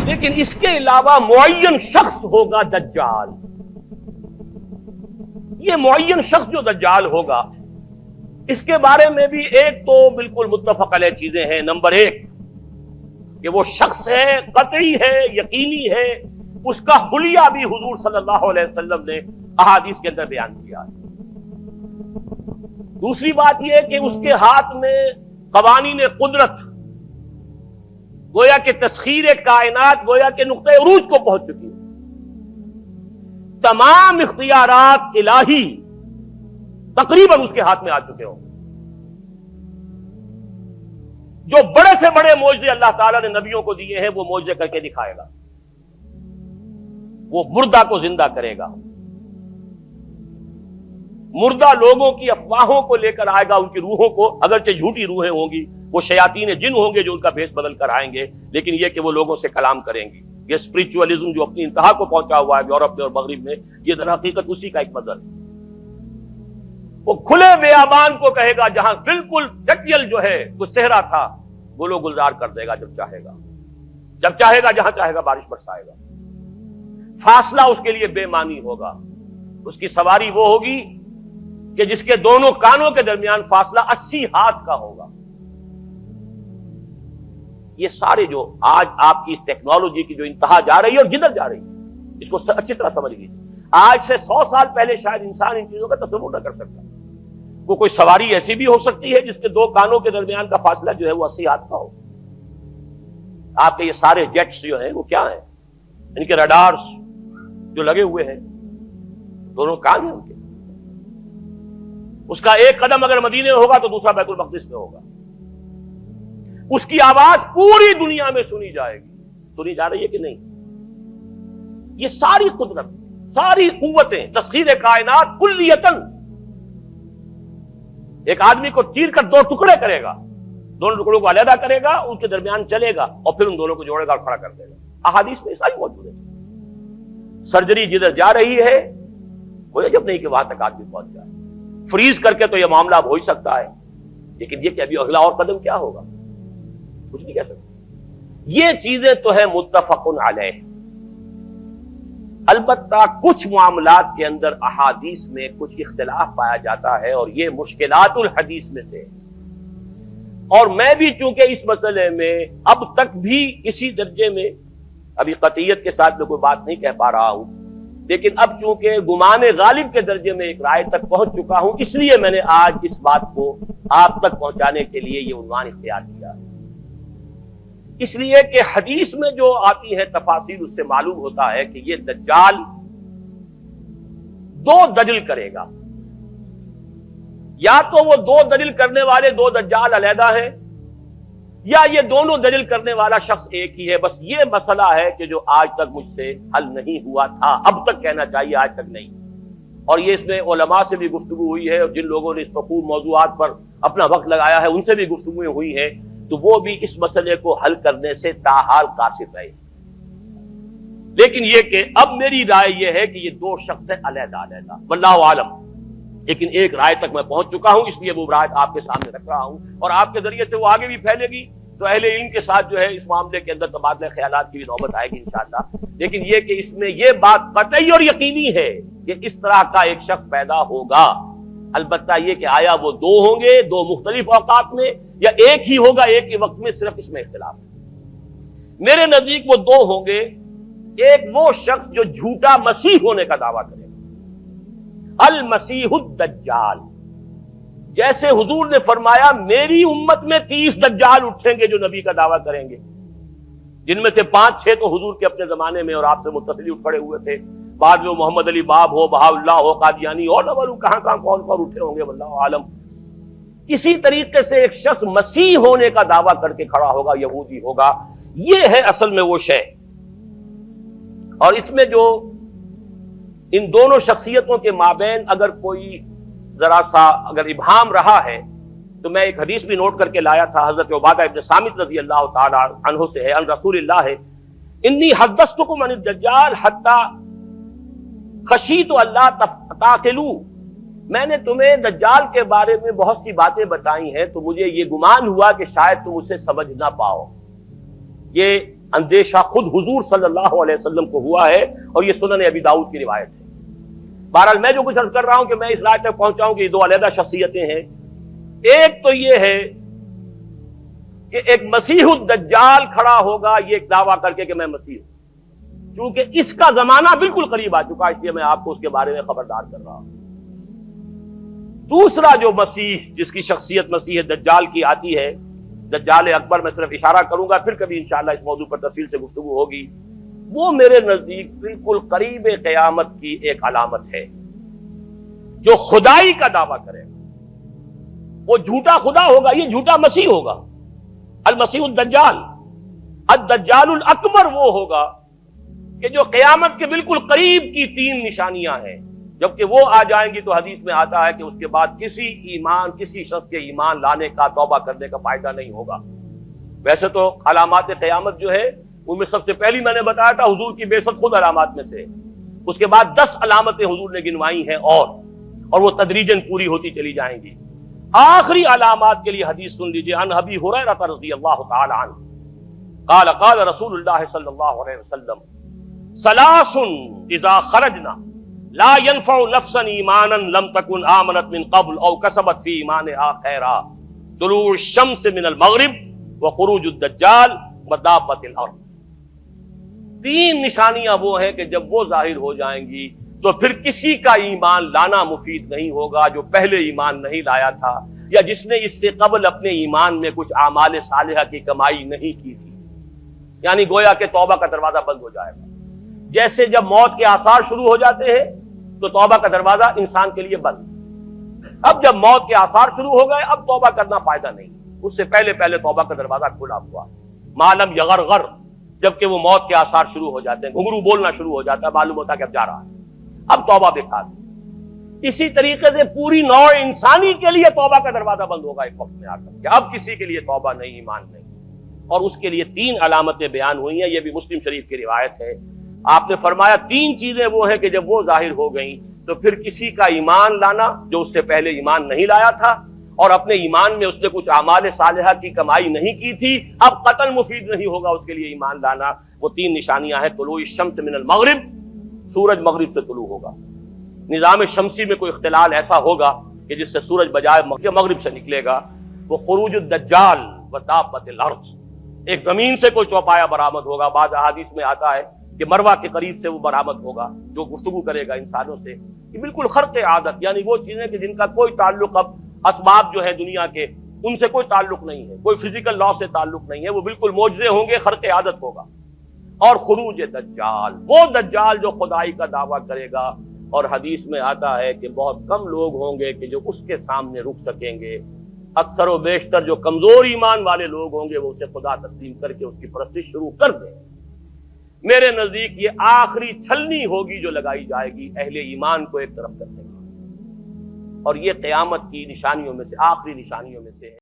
لیکن اس کے علاوہ معین شخص ہوگا دجال. یہ معین شخص جو دجال ہوگا اس کے بارے میں بھی ایک تو بالکل متفق علیہ چیزیں ہیں. نمبر ایک کہ وہ شخص ہے، قطعی ہے، یقینی ہے، اس کا حلیہ بھی حضور صلی اللہ علیہ وسلم نے احادیث کے اندر بیان کیا ہے. دوسری بات یہ کہ اس کے ہاتھ میں قوانین قدرت، گویا کہ تسخیر کائنات گویا کہ نقطۂ عروج کو پہنچ چکی ہے. تمام اختیارات الہی تقریباً اس کے ہاتھ میں آ چکے ہوں. جو بڑے سے بڑے معجزے اللہ تعالیٰ نے نبیوں کو دیے ہیں وہ معجزے کر کے دکھائے گا. وہ مردہ کو زندہ کرے گا، مردہ لوگوں کی افواہوں کو لے کر آئے گا، ان کی روحوں کو، اگرچہ جھوٹی روحیں ہوں گی، وہ شیاطین جن ہوں گے جو ان کا بھیس بدل کر آئیں گے، لیکن یہ کہ وہ لوگوں سے کلام کریں گی. یہ اسپرچولیزم جو اپنی انتہا کو پہنچا ہوا ہے یورپ میں اور مغرب میں، یہ در حقیقت اسی کا ایک مظہر ہے. وہ کھلے بیابان کو کہے گا جہاں بالکل ڈٹیل جو ہے وہ صحرا تھا، گل و گلزار کر دے گا جب چاہے گا، جب چاہے گا، جہاں چاہے گا بارش برسائے گا. فاصلہ اس کے لیے بے معنی ہوگا. اس کی سواری وہ ہوگی کہ جس کے دونوں کانوں کے درمیان فاصلہ 80 ہاتھ کا ہوگا. یہ سارے جو آج آپ کی اس ٹیکنالوجی کی جو انتہا جا رہی ہے اور جدھر جا رہی ہے، اس کو اچھی طرح سمجھ لیجیے. آج سے 100 سال پہلے شاید انسان ان چیزوں کا تصور نہ کر سکتا. وہ کوئی سواری ایسی بھی ہو سکتی ہے جس کے دو کانوں کے درمیان کا فاصلہ جو ہے وہ 80 ہاتھ کا ہو. آپ کے یہ سارے جیٹس جو ہیں وہ کیا ہیں؟ ان کے رڈارز جو لگے ہوئے ہیں، دونوں کان ہیں ان کے. اس کا ایک قدم اگر مدینے میں ہوگا تو دوسرا بیت المقدس میں ہوگا. اس کی آواز پوری دنیا میں سنی جائے گی. سنی جا رہی ہے کہ نہیں؟ یہ ساری قدرت، ساری قوتیں، تسخیر کائنات کلیتاً ایک آدمی کو چیر کر 2 ٹکڑے کرے گا، دونوں ٹکڑوں کو علیحدہ کرے گا، ان کے درمیان چلے گا اور پھر ان دونوں کو جوڑے گا اور کھڑا کر دے گا. احادیث میں ساری موجود ہے. سرجری جدھر جا رہی ہے کوئی جب نہیں کہ وہاں تک آدمی پہنچ جائے. فریز کر کے تو یہ معاملہ اب ہو ہی سکتا ہے، لیکن یہ کہ ابھی اگلا اور قدم کیا ہوگا کچھ نہیں کہہ سکتے. یہ چیزیں تو ہے متفق علیہ. البتہ کچھ معاملات کے اندر احادیث میں کچھ اختلاف پایا جاتا ہے اور یہ مشکلات الحدیث میں سے. اور میں بھی چونکہ اس مسئلے میں اب تک بھی کسی درجے میں، ابھی قطعیت کے ساتھ میں کوئی بات نہیں کہہ پا رہا ہوں، لیکن اب چونکہ گمان غالب کے درجے میں ایک رائے تک پہنچ چکا ہوں، اس لیے میں نے آج اس بات کو آپ تک پہنچانے کے لیے یہ عنوان اختیار کیا. اس لیے کہ حدیث میں جو آتی ہے تفاصیل، اس سے معلوم ہوتا ہے کہ یہ دجال 2 دجل کرے گا. یا تو وہ 2 دجل کرنے والے 2 دجال علیحدہ ہیں، یا یہ دونوں دجل کرنے والا شخص ایک ہی ہے. بس یہ مسئلہ ہے کہ جو آج تک مجھ سے حل نہیں ہوا تھا، اب تک کہنا چاہیے آج تک نہیں. اور یہ اس میں علماء سے بھی گفتگو ہوئی ہے، اور جن لوگوں نے اس مفہوم موضوعات پر اپنا وقت لگایا ہے ان سے بھی گفتگویں ہوئی ہیں، تو وہ بھی اس مسئلے کو حل کرنے سے تاحال قاصر رہے. لیکن یہ کہ اب میری رائے یہ ہے کہ یہ 2 شخص ہیں علیحدہ علیحدہ، واللہ عالم. لیکن ایک رائے تک میں پہنچ چکا ہوں، اس لیے وہ رائے آپ کے سامنے رکھ رہا ہوں، اور آپ کے ذریعے سے وہ آگے بھی پھیلے گی تو اہل علم کے ساتھ جو ہے اس معاملے کے اندر تبادلہ خیالات کی بھی نوبت آئے گی انشاءاللہ. لیکن یہ کہ اس میں یہ بات قطعی اور یقینی ہے کہ اس طرح کا ایک شخص پیدا ہوگا. البتہ یہ کہ آیا وہ 2 ہوں گے 2 مختلف اوقات میں، یا ایک ہی ہوگا ایک ہی وقت میں، صرف اس میں اختلاف ہے. میرے نزدیک وہ 2 ہوں گے. ایک وہ شخص جو جھوٹا مسیح ہونے کا دعویٰ کرے گا، المسیح الدجال. جیسے حضور نے فرمایا میری امت میں 30 دجال اٹھیں گے جو نبی کا دعویٰ کریں گے، جن میں سے 5-6 تو حضور کے اپنے زمانے میں اور آپ سے متصل اٹھ پڑے ہوئے تھے. بعد میں محمد علی باب ہو، بہاء اللہ ہو، قادیانی اور نہ معلوم کہاں کہاں کون کون اٹھے ہوں گے، واللہ عالم. اسی طریقے سے ایک شخص مسیح ہونے کا دعویٰ کر کے کھڑا ہوگا، یہودی ہوگا. یہ ہے اصل میں وہ شے. اور اس میں جو ان دونوں شخصیتوں کے مابین اگر کوئی ذرا سا اگر ابہام رہا ہے تو میں ایک حدیث بھی نوٹ کر کے لایا تھا، حضرت عبادہ ابن صامت رضی اللہ تعالی عنہ سے ہے، ان رسول اللہ ہے، انی حدثتکم عن الدجال حتی خشیت اللہ تعقلوا. میں نے تمہیں دجال کے بارے میں بہت سی باتیں بتائی ہیں تو مجھے یہ گمان ہوا کہ شاید تم اسے سمجھ نہ پاؤ. یہ اندیشہ خود حضور صلی اللہ علیہ وسلم کو ہوا ہے، اور یہ سنن ابی داؤد کی روایت ہے۔ بہرحال میں جو کچھ عرض کر رہا ہوں کہ میں اس رائے تک پہنچاؤں کہ یہ دو علیحدہ شخصیتیں ہیں۔ ایک تو یہ ہے کہ ایک مسیح الدجال کھڑا ہوگا یہ ایک دعویٰ کر کے کہ میں مسیح ہوں، چونکہ اس کا زمانہ بالکل قریب آ چکا، اس لیے میں آپ کو اس کے بارے میں خبردار کر رہا ہوں۔ دوسرا جو مسیح جس کی شخصیت مسیح دجال کی آتی ہے، دجال اکبر، میں صرف اشارہ کروں گا، پھر کبھی انشاءاللہ اس موضوع پر تفصیل سے گفتگو ہوگی، وہ میرے نزدیک بالکل قریب قیامت کی ایک علامت ہے۔ جو خدائی کا دعویٰ کرے وہ جھوٹا خدا ہوگا، یہ جھوٹا مسیح ہوگا، المسیح الدجال۔ الدجال الاکبر وہ ہوگا کہ جو قیامت کے بالکل قریب کی تین نشانیاں ہیں، جبکہ وہ آ جائیں گی تو حدیث میں آتا ہے کہ اس کے بعد کسی شخص کے ایمان لانے کا، توبہ کرنے کا فائدہ نہیں ہوگا۔ ویسے تو علامات قیامت جو ہے ان میں سب سے پہلی میں نے بتایا تھا حضور کی بعثت خود علامات میں سے، اس کے بعد 10 علامتیں حضور نے گنوائی ہیں، اور وہ تدریجاً پوری ہوتی چلی جائیں گی۔ آخری علامات کے لیے حدیث سن لیجیے، عن ابی ہریرہ رضی اللہ تعالی عنہ قال قال رسول اللہ صلی اللہ علیہ وسلم ثلاث اذا خرجنا لا ينفع نفسا ایمانا لم تكن آمنت من قبل او کسبت فی ایمانها خیرا، طلوع الشمس من المغرب وخروج الدجال ودابۃ الارض۔ تین نشانیاں وہ ہیں کہ جب وہ ظاہر ہو جائیں گی تو پھر کسی کا ایمان لانا مفید نہیں ہوگا جو پہلے ایمان نہیں لایا تھا، یا جس نے اس سے قبل اپنے ایمان میں کچھ اعمال صالحہ کی کمائی نہیں کی تھی۔ یعنی گویا کہ توبہ کا دروازہ بند ہو جائے گا۔ جیسے جب موت کے آثار شروع ہو جاتے ہیں تو توبہ کا دروازہ انسان کے لیے بند، اب جب موت کے آثار شروع ہو گئے اب توبہ کرنا فائدہ نہیں، اس سے پہلے توبہ کا دروازہ کھلا ہوا، معلوم یغرغر، جبکہ وہ موت کے آثار شروع ہو جاتے ہیں، گھنگرو بولنا شروع ہو جاتا ہے، معلوم ہوتا ہے کہ اب جا رہا ہے، اب توبہ بیکار۔ اسی طریقے سے پوری نوع انسانی کے لیے توبہ کا دروازہ بند ہوگا ایک وقت میں آ کر کہ اب کسی کے لیے توبہ نہیں، ایمان نہیں، اور اس کے لیے 3 علامتیں بیان ہوئی ہیں، یہ بھی مسلم شریف کی روایت ہے۔ آپ نے فرمایا 3 چیزیں وہ ہیں کہ جب وہ ظاہر ہو گئیں تو پھر کسی کا ایمان لانا جو اس سے پہلے ایمان نہیں لایا تھا، اور اپنے ایمان میں اس نے کچھ اعمال صالحہ کی کمائی نہیں کی تھی، اب قتل مفید نہیں ہوگا اس کے لیے ایمان لانا۔ وہ 3 نشانیاں ہیں، طلوع الشمس من المغرب، سورج مغرب سے طلوع ہوگا، نظام شمسی میں کوئی اختلال ایسا ہوگا کہ جس سے سورج بجائے مغرب سے نکلے گا، وہ خروج الدجال ودابۃ الارض، ایک زمین سے کوئی چوپایا برآمد ہوگا، بعض احادیث میں آتا ہے کہ مروہ کے قریب سے وہ برآمد ہوگا جو گفتگو کرے گا انسانوں سے۔ یہ بالکل خرق عادت، یعنی وہ چیزیں کہ جن کا کوئی تعلق اب اسباب جو ہے دنیا کے ان سے کوئی تعلق نہیں ہے، کوئی فزیکل لا سے تعلق نہیں ہے، وہ بالکل معجزے ہوں گے، خرق عادت ہوگا۔ اور خروج دجال، وہ دجال جو خدائی کا دعویٰ کرے گا، اور حدیث میں آتا ہے کہ بہت کم لوگ ہوں گے کہ جو اس کے سامنے رک سکیں گے، اکثر و بیشتر جو کمزور ایمان والے لوگ ہوں گے وہ اسے خدا تسلیم کر کے اس کی پرستش شروع کر دیں۔ میرے نزدیک یہ آخری چھلنی ہوگی جو لگائی جائے گی اہل ایمان کو ایک طرف کرنے کی، اور یہ قیامت کی نشانیوں میں سے، آخری نشانیوں میں سے ہے۔